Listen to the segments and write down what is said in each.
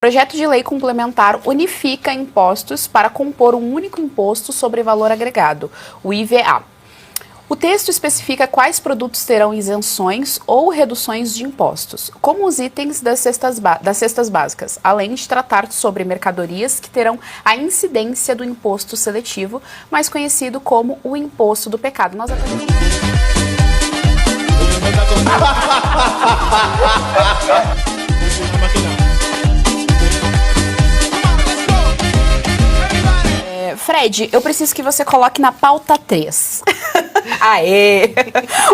projeto de lei complementar unifica impostos para compor um único imposto sobre valor agregado, o IVA. O texto especifica quais produtos terão isenções ou reduções de impostos, como os itens das cestas básicas, além de tratar sobre mercadorias que terão a incidência do imposto seletivo, mais conhecido como o imposto do pecado. Nós Fred, eu preciso que você coloque na pauta 3. Aê!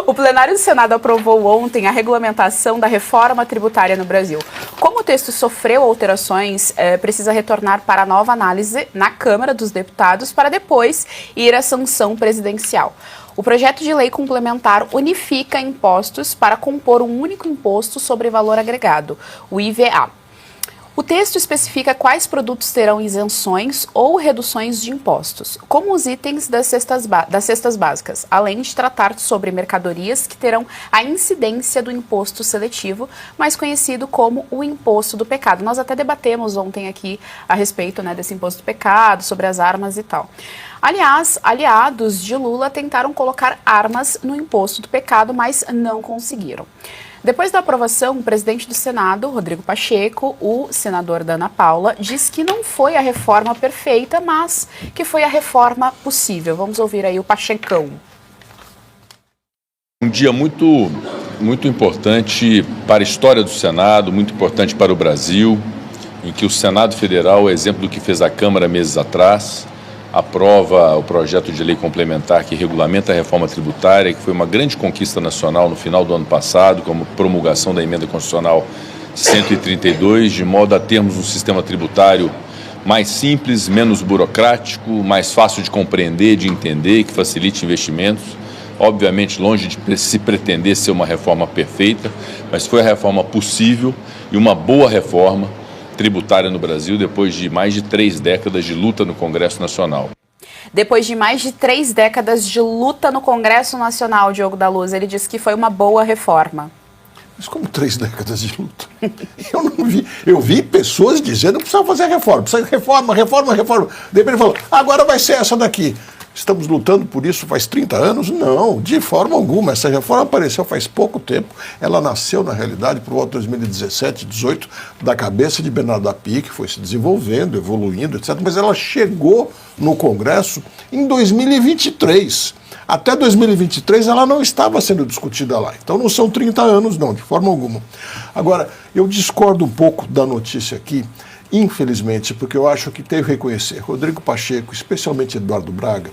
O plenário do Senado aprovou ontem a regulamentação da reforma tributária no Brasil. Como o texto sofreu alterações, precisa retornar para a nova análise na Câmara dos Deputados para depois ir à sanção presidencial. O projeto de lei complementar unifica impostos para compor um único imposto sobre valor agregado, o IVA. O texto especifica quais produtos terão isenções ou reduções de impostos, como os itens das cestas básicas, além de tratar sobre mercadorias que terão a incidência do imposto seletivo, mais conhecido como o imposto do pecado. Nós até debatemos ontem aqui a respeito, desse imposto do pecado, sobre as armas e tal. Aliás, aliados de Lula tentaram colocar armas no imposto do pecado, mas não conseguiram. Depois da aprovação, o presidente do Senado, Rodrigo Pacheco, o senador da Ana Paula, diz que não foi a reforma perfeita, mas que foi a reforma possível. Vamos ouvir aí o Pachecão. Um dia muito importante para a história do Senado, muito importante para o Brasil, em que o Senado Federal, exemplo do que fez a Câmara meses atrás, aprova o projeto de lei complementar que regulamenta a reforma tributária, que foi uma grande conquista nacional no final do ano passado, como promulgação da emenda constitucional 132, de modo a termos um sistema tributário mais simples, menos burocrático, mais fácil de compreender, de entender, que facilite investimentos. Obviamente, longe de se pretender ser uma reforma perfeita, mas foi a reforma possível e uma boa reforma tributária no Brasil, depois de mais de 3 décadas de luta no Congresso Nacional. Depois de mais de 3 décadas de luta no Congresso Nacional, Diogo da Luz, ele disse que foi uma boa reforma. Mas como 3 décadas de luta? Eu não vi. Eu vi pessoas dizendo que precisava fazer reforma, precisa de reforma. De repente ele falou, agora vai ser essa daqui. Estamos lutando por isso faz 30 anos? Não, de forma alguma. Essa reforma apareceu faz pouco tempo. Ela nasceu, na realidade, por volta de 2017, 2018, da cabeça de Bernardo da Pique, foi se desenvolvendo, evoluindo, etc. Mas ela chegou no Congresso em 2023. Até 2023 ela não estava sendo discutida lá. Então não são 30 anos, não, de forma alguma. Agora, eu discordo um pouco da notícia aqui, infelizmente, porque eu acho que tem que reconhecer. Rodrigo Pacheco, especialmente Eduardo Braga,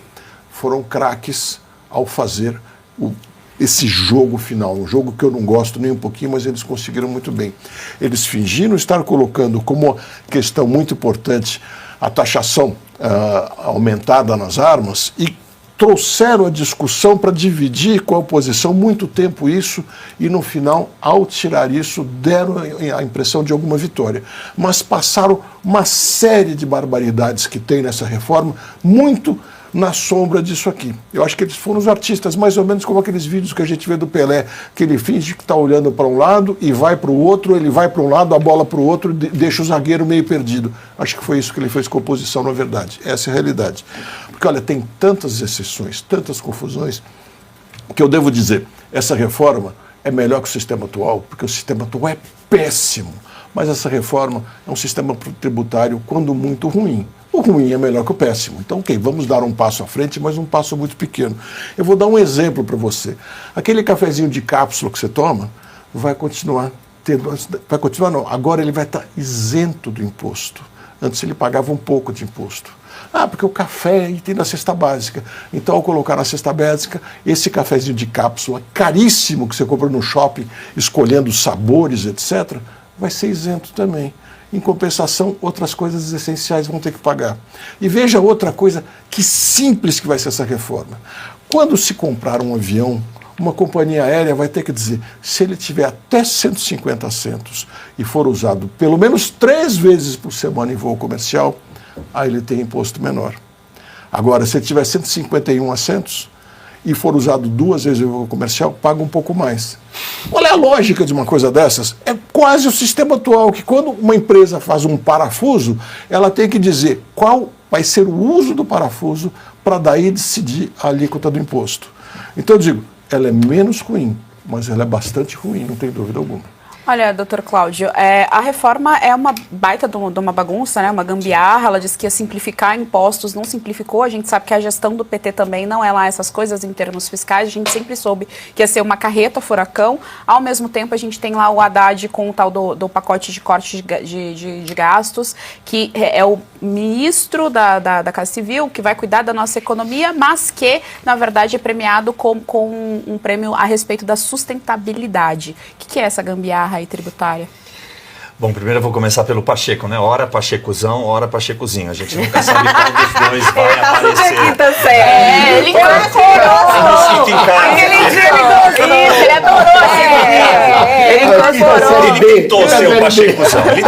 foram craques ao fazer esse jogo final, um jogo que eu não gosto nem um pouquinho, mas eles conseguiram muito bem. Eles fingiram estar colocando como questão muito importante a taxação aumentada nas armas e trouxeram a discussão para dividir com a oposição muito tempo isso e no final, ao tirar isso, deram a impressão de alguma vitória. Mas passaram uma série de barbaridades que tem nessa reforma, muito na sombra disso aqui. Eu acho que eles foram os artistas, mais ou menos como aqueles vídeos que a gente vê do Pelé, que ele finge que está olhando para um lado e vai para o outro, ele vai para um lado, a bola para o outro, deixa o zagueiro meio perdido. Acho que foi isso que ele fez com a oposição, na verdade. Essa é a realidade. Porque, olha, tem tantas exceções, tantas confusões, que eu devo dizer, essa reforma é melhor que o sistema atual, porque o sistema atual é péssimo. Mas essa reforma é um sistema tributário, quando muito ruim. O ruim é melhor que o péssimo. Então, ok, vamos dar um passo à frente, mas um passo muito pequeno. Eu vou dar um exemplo para você. Aquele cafezinho de cápsula que você toma, vai continuar tendo... Vai continuar não, agora ele vai estar isento do imposto. Antes ele pagava um pouco de imposto. Ah, porque o café é item da cesta básica. Então, ao colocar na cesta básica, esse cafezinho de cápsula caríssimo que você compra no shopping, escolhendo sabores, etc., vai ser isento também. Em compensação, outras coisas essenciais vão ter que pagar. E veja outra coisa que simples que vai ser essa reforma. Quando se comprar um avião, uma companhia aérea vai ter que dizer, se ele tiver até 150 assentos e for usado pelo menos 3 vezes por semana em voo comercial, aí ele tem imposto menor. Agora, se ele tiver 151 assentos e for usado 2 vezes o comercial, paga um pouco mais. Qual é a lógica de uma coisa dessas? É quase o sistema atual, que quando uma empresa faz um parafuso, ela tem que dizer qual vai ser o uso do parafuso para daí decidir a alíquota do imposto. Então eu digo, ela é menos ruim, mas ela é bastante ruim, não tem dúvida alguma. Olha, doutor Cláudio, a reforma é uma baita de uma bagunça, né? Uma gambiarra. Ela disse que ia simplificar impostos, não simplificou. A gente sabe que a gestão do PT também não é lá essas coisas em termos fiscais. A gente sempre soube que ia ser uma carreta furacão. Ao mesmo tempo, a gente tem lá o Haddad com o tal do pacote de corte de gastos, que é o ministro da Casa Civil, que vai cuidar da nossa economia, mas que, na verdade, é premiado com um prêmio a respeito da sustentabilidade. O que é essa gambiarra aí tributária? Bom, primeiro eu vou começar pelo Pacheco, né? Ora Pachecozão, ora Pachecozinho. A gente nunca sabe qual dos dois vai aparecer. Ele incorporou. Ele adorou. Ele tentou ser o Pachecozão. Ele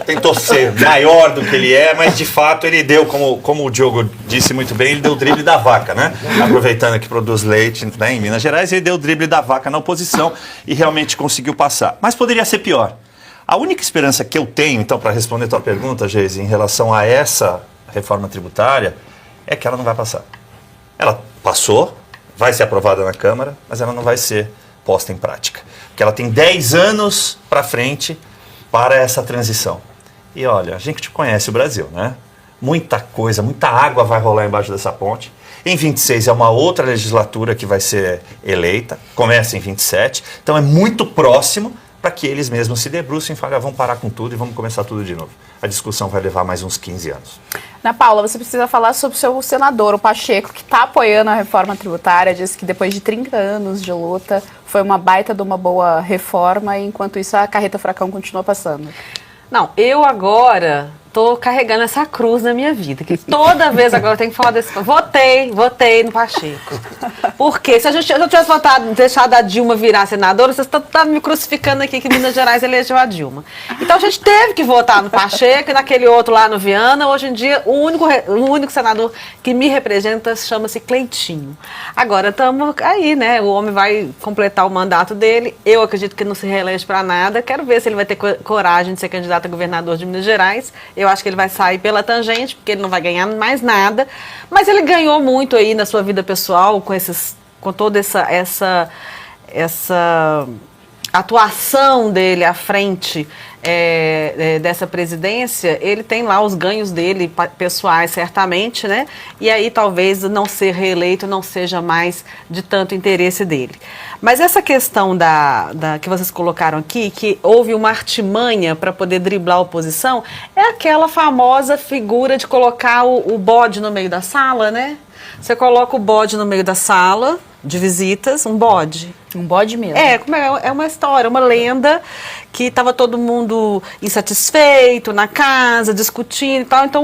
tentou ser maior do que ele é, mas de fato ele deu, como o Diogo disse muito bem, ele deu o drible da vaca, né? Aproveitando que produz leite, né, em Minas Gerais, ele deu o drible da vaca na oposição e realmente conseguiu passar. Mas poderia ser pior. A única esperança que eu tenho, então, para responder a tua pergunta, Geise, em relação a essa reforma tributária, é que ela não vai passar. Ela passou, vai ser aprovada na Câmara, mas ela não vai ser posta em prática. Porque ela tem 10 anos para frente para essa transição. E olha, a gente conhece o Brasil, né? Muita coisa, muita água vai rolar embaixo dessa ponte. Em 26 é uma outra legislatura que vai ser eleita, começa em 27, então é muito próximo para que eles mesmos se debrucem e falem, vamos parar com tudo e vamos começar tudo de novo. A discussão vai levar mais uns 15 anos. Ana Paula, você precisa falar sobre o seu senador, o Pacheco, que está apoiando a reforma tributária, disse que depois de 30 anos de luta, foi uma baita de uma boa reforma, e enquanto isso a carreta furacão continua passando. Não, eu agora tô carregando essa cruz na minha vida, que toda vez agora eu tenho que falar desse... Votei no Pacheco. Porque se eu tivesse deixado a Dilma virar senadora, vocês estão me crucificando aqui que Minas Gerais elegeu a Dilma. Então a gente teve que votar no Pacheco e naquele outro lá no Viana. Hoje em dia, o único senador que me representa chama-se Cleitinho. Agora estamos aí, né? O homem vai completar o mandato dele. Eu acredito que não se reelege para nada. Quero ver se ele vai ter coragem de ser candidato a governador de Minas Gerais. Eu acho que ele vai sair pela tangente, porque ele não vai ganhar mais nada. Mas ele ganhou muito aí na sua vida pessoal, com toda essa atuação dele à frente dessa presidência. Ele tem lá os ganhos dele pessoais, certamente, né? E aí talvez não ser reeleito não seja mais de tanto interesse dele. Mas essa questão que vocês colocaram aqui, que houve uma artimanha para poder driblar a oposição, é aquela famosa figura de colocar o bode no meio da sala, né? Você coloca o bode no meio da sala de visitas, um bode. Um bode mesmo. É uma história, uma lenda que estava todo mundo insatisfeito na casa, discutindo e tal. Então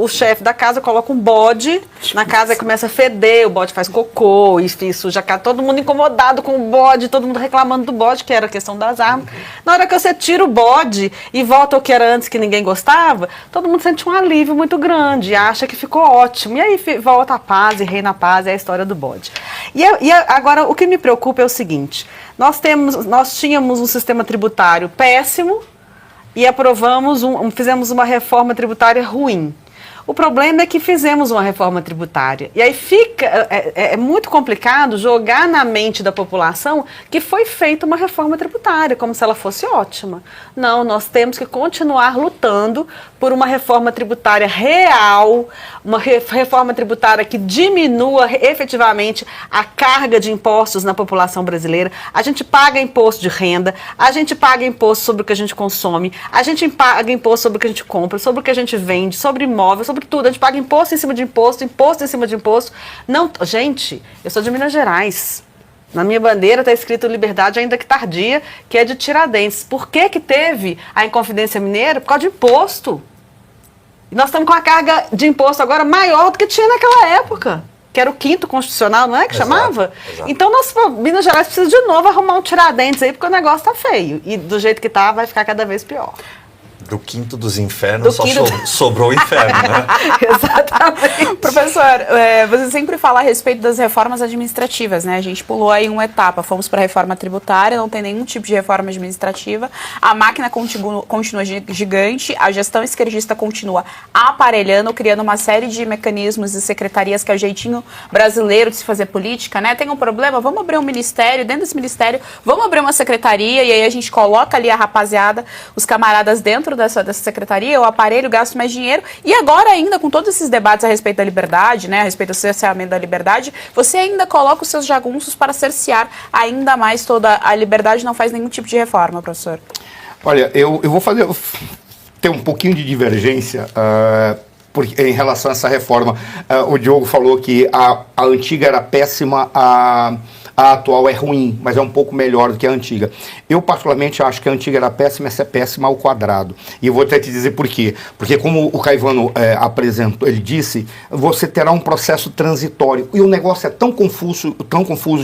o chefe da casa coloca um bode na casa e começa a feder, o bode faz cocô e suja a casa. Todo mundo incomodado com o bode, todo mundo reclamando do bode, que era a questão das armas. Na hora que você tira o bode e volta ao que era antes, que ninguém gostava, todo mundo sente um alívio muito grande e acha que ficou ótimo. E aí volta a paz e reina a paz, é a história do bode. E agora o que me preocupa é o seguinte: nós tínhamos um sistema tributário péssimo e fizemos uma reforma tributária ruim. O problema é que fizemos uma reforma tributária. E aí é muito complicado jogar na mente da população que foi feita uma reforma tributária, como se ela fosse ótima. Não, nós temos que continuar lutando por uma reforma tributária real, uma reforma tributária que diminua efetivamente a carga de impostos na população brasileira. A gente paga imposto de renda, a gente paga imposto sobre o que a gente consome, a gente paga imposto sobre o que a gente compra, sobre o que a gente vende, sobre imóveis, sobre tudo. A gente paga imposto em cima de imposto, imposto em cima de imposto. Não, gente, eu sou de Minas Gerais. Na minha bandeira está escrito liberdade, ainda que tardia, que é de Tiradentes. Por que teve a Inconfidência Mineira? Por causa de imposto. E nós estamos com a carga de imposto agora maior do que tinha naquela época, que era o 5º constitucional, não é que chamava? Exato. Então, Minas Gerais precisa de novo arrumar um Tiradentes aí, porque o negócio está feio. E do jeito que está, vai ficar cada vez pior. Do quinto dos infernos sobrou o inferno, né? Exatamente. Professor, você sempre fala a respeito das reformas administrativas, né? A gente pulou aí uma etapa, fomos para a reforma tributária, não tem nenhum tipo de reforma administrativa, a máquina continua gigante, a gestão esquerdista continua aparelhando, criando uma série de mecanismos e secretarias que é o jeitinho brasileiro de se fazer política, né? Tem um problema, vamos abrir um ministério, dentro desse ministério, vamos abrir uma secretaria e aí a gente coloca ali a rapaziada, os camaradas dentro dessa secretaria, o aparelho, gasta mais dinheiro. E agora ainda, com todos esses debates a respeito da liberdade, né, a respeito do cerceamento da liberdade, você ainda coloca os seus jagunços para cercear ainda mais toda a liberdade, não faz nenhum tipo de reforma, professor. Olha, eu vou ter um pouquinho de divergência em relação a essa reforma. O Diogo falou que a antiga era péssima, a atual é ruim, mas é um pouco melhor do que a antiga. Eu, particularmente, acho que a antiga era péssima, essa é péssima ao quadrado. E eu vou até te dizer por quê. Porque, como o Caivano apresentou, ele disse, você terá um processo transitório. E o negócio é tão confuso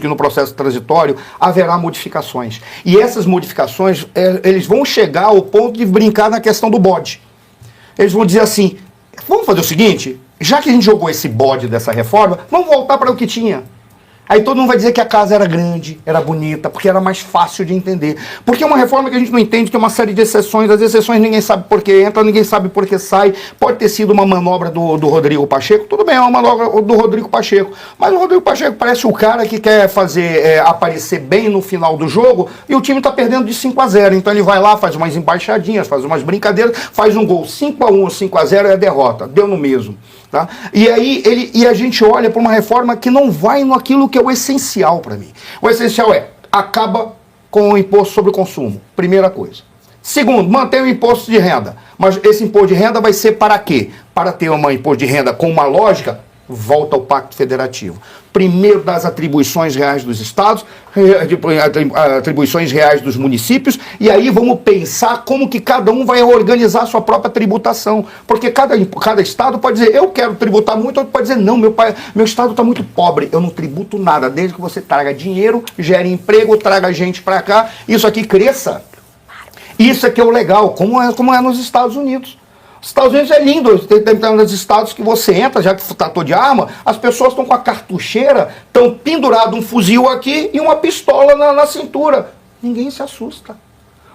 que no processo transitório haverá modificações. E essas modificações, eles vão chegar ao ponto de brincar na questão do bode. Eles vão dizer assim, vamos fazer o seguinte, já que a gente jogou esse bode dessa reforma, vamos voltar para o que tinha. Aí todo mundo vai dizer que a casa era grande, era bonita, porque era mais fácil de entender. Porque é uma reforma que a gente não entende, tem uma série de exceções, as exceções ninguém sabe por que entra, ninguém sabe por que sai. Pode ter sido uma manobra do Rodrigo Pacheco, tudo bem, é uma manobra do Rodrigo Pacheco. Mas o Rodrigo Pacheco parece o cara que quer fazer aparecer bem no final do jogo e o time está perdendo de 5-0. Então ele vai lá, faz umas embaixadinhas, faz umas brincadeiras, faz um gol 5-1 ou 5-0 é a derrota, deu no mesmo. Tá? E aí a gente olha para uma reforma que não vai naquilo que é o essencial para mim. O essencial acaba com o imposto sobre o consumo, primeira coisa. Segundo, mantém o imposto de renda. Mas esse imposto de renda vai ser para quê? Para ter um imposto de renda com uma lógica, volta ao Pacto Federativo. Primeiro das atribuições reais dos estados, atribuições reais dos municípios, e aí vamos pensar como que cada um vai organizar a sua própria tributação. Porque cada estado pode dizer, eu quero tributar muito, outro pode dizer, não, meu estado está muito pobre, eu não tributo nada, desde que você traga dinheiro, gere emprego, traga gente para cá, isso aqui cresça. Isso aqui é o legal, como é nos Estados Unidos. Os Estados Unidos é lindo, tem nos estados que você entra, já que tratou de arma, as pessoas estão com a cartucheira, estão pendurado um fuzil aqui e uma pistola na cintura. Ninguém se assusta.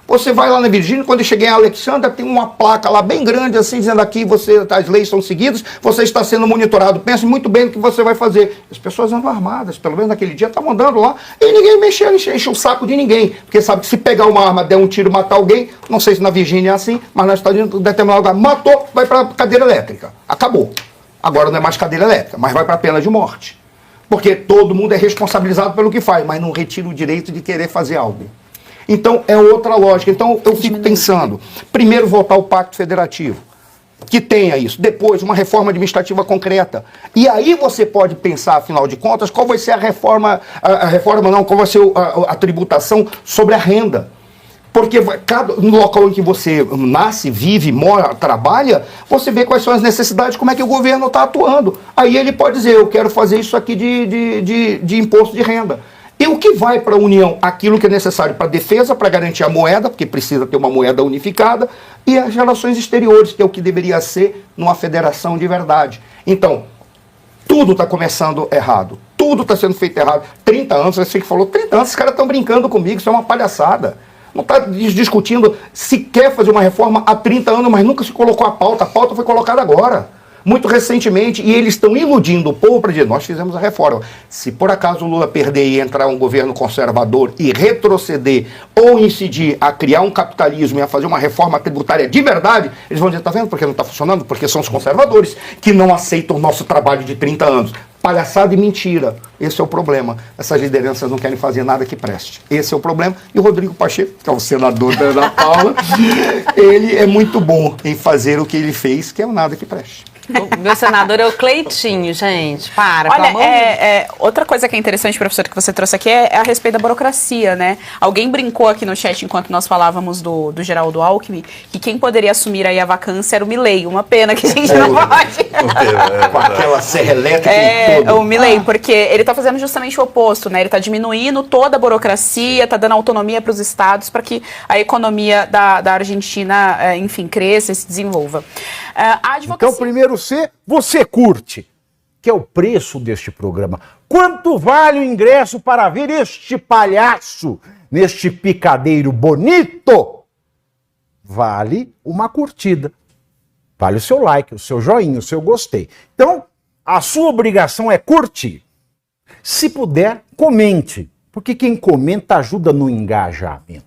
Você vai lá na Virgínia, quando eu cheguei em Alexandria, tem uma placa lá bem grande, assim, dizendo aqui, as leis são seguidas, você está sendo monitorado, pense muito bem no que você vai fazer. As pessoas andam armadas, pelo menos naquele dia estavam andando lá, e ninguém mexia, enche o saco de ninguém, porque sabe que se pegar uma arma, der um tiro, matar alguém, não sei se na Virgínia é assim, mas nos Estados Unidos, em determinado lugar, matou, vai para cadeira elétrica. Acabou. Agora não é mais cadeira elétrica, mas vai para a pena de morte. Porque todo mundo é responsabilizado pelo que faz, mas não retira o direito de querer fazer algo. Então, é outra lógica. Então, eu fico pensando, primeiro voltar ao Pacto Federativo, que tenha isso. Depois, uma reforma administrativa concreta. E aí você pode pensar, afinal de contas, qual vai ser qual vai ser a tributação sobre a renda. Porque no local em que você nasce, vive, mora, trabalha, você vê quais são as necessidades, como é que o governo está atuando. Aí ele pode dizer, eu quero fazer isso aqui de imposto de renda. E o que vai para a União? Aquilo que é necessário para a defesa, para garantir a moeda, porque precisa ter uma moeda unificada, e as relações exteriores, que é o que deveria ser numa federação de verdade. Então, tudo está começando errado. Tudo está sendo feito errado. 30 anos, você que falou, 30 anos, esses caras estão brincando comigo, isso é uma palhaçada. Não está discutindo se quer fazer uma reforma há 30 anos, mas nunca se colocou a pauta foi colocada agora. Muito recentemente, e eles estão iludindo o povo para dizer, nós fizemos a reforma. Se por acaso o Lula perder e entrar um governo conservador e retroceder ou incidir a criar um capitalismo e a fazer uma reforma tributária de verdade, eles vão dizer, tá vendo porque não está funcionando? Porque são os conservadores que não aceitam o nosso trabalho de 30 anos. Palhaçada e mentira. Esse é o problema. Essas lideranças não querem fazer nada que preste. Esse é o problema. E o Rodrigo Pacheco, que é o senador da Paula, ele é muito bom em fazer o que ele fez, que é o nada que preste. O meu senador é o Cleitinho, gente. Para, pelo Olha, amor de Deus. outra coisa que é interessante, professor, que você trouxe aqui é a respeito da burocracia, né? Alguém brincou aqui no chat, enquanto nós falávamos do Geraldo Alckmin, que quem poderia assumir aí a vacância era o Milei. Uma pena que a gente não pode. Com aquela serra elétrica e tudo. O Milei, porque ele tá fazendo justamente o oposto, né? Ele tá diminuindo toda a burocracia, tá dando autonomia para os estados para que a economia da Argentina, enfim, cresça e se desenvolva. A advocacia... Então, primeiro C, você curte, que é o preço deste programa. Quanto vale o ingresso para ver este palhaço neste picadeiro bonito? Vale uma curtida. Vale o seu like, o seu joinha, o seu gostei. Então, a sua obrigação é curtir. Se puder, comente, porque quem comenta ajuda no engajamento.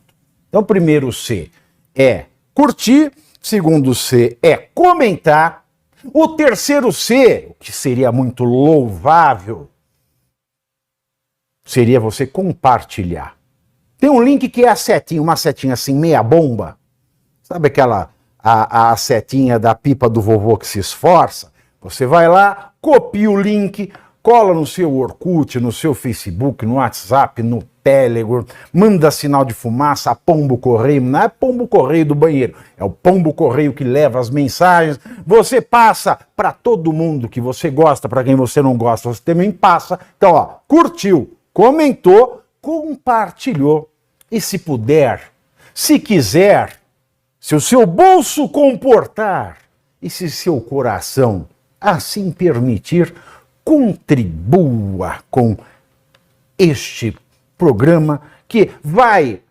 Então, primeiro C é curtir, segundo C é comentar, o terceiro C, o que seria muito louvável, seria você compartilhar. Tem um link que é a setinha, uma setinha assim, meia bomba. Sabe aquela, a setinha da pipa do vovô que se esforça? Você vai lá, copia o link, cola no seu Orkut, no seu Facebook, no WhatsApp, no Telegram, manda sinal de fumaça, pombo correio, não é pombo correio do banheiro, é o pombo correio que leva as mensagens, você passa para todo mundo que você gosta, para quem você não gosta, você também passa. Então, ó, curtiu, comentou, compartilhou, e se puder, se quiser, se o seu bolso comportar, e se seu coração assim permitir, contribua com este programa que vai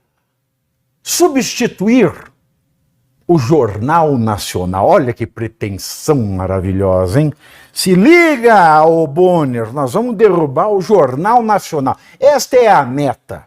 substituir o Jornal Nacional. Olha que pretensão maravilhosa, hein? Se liga, ô Bonner, nós vamos derrubar o Jornal Nacional. Esta é a meta.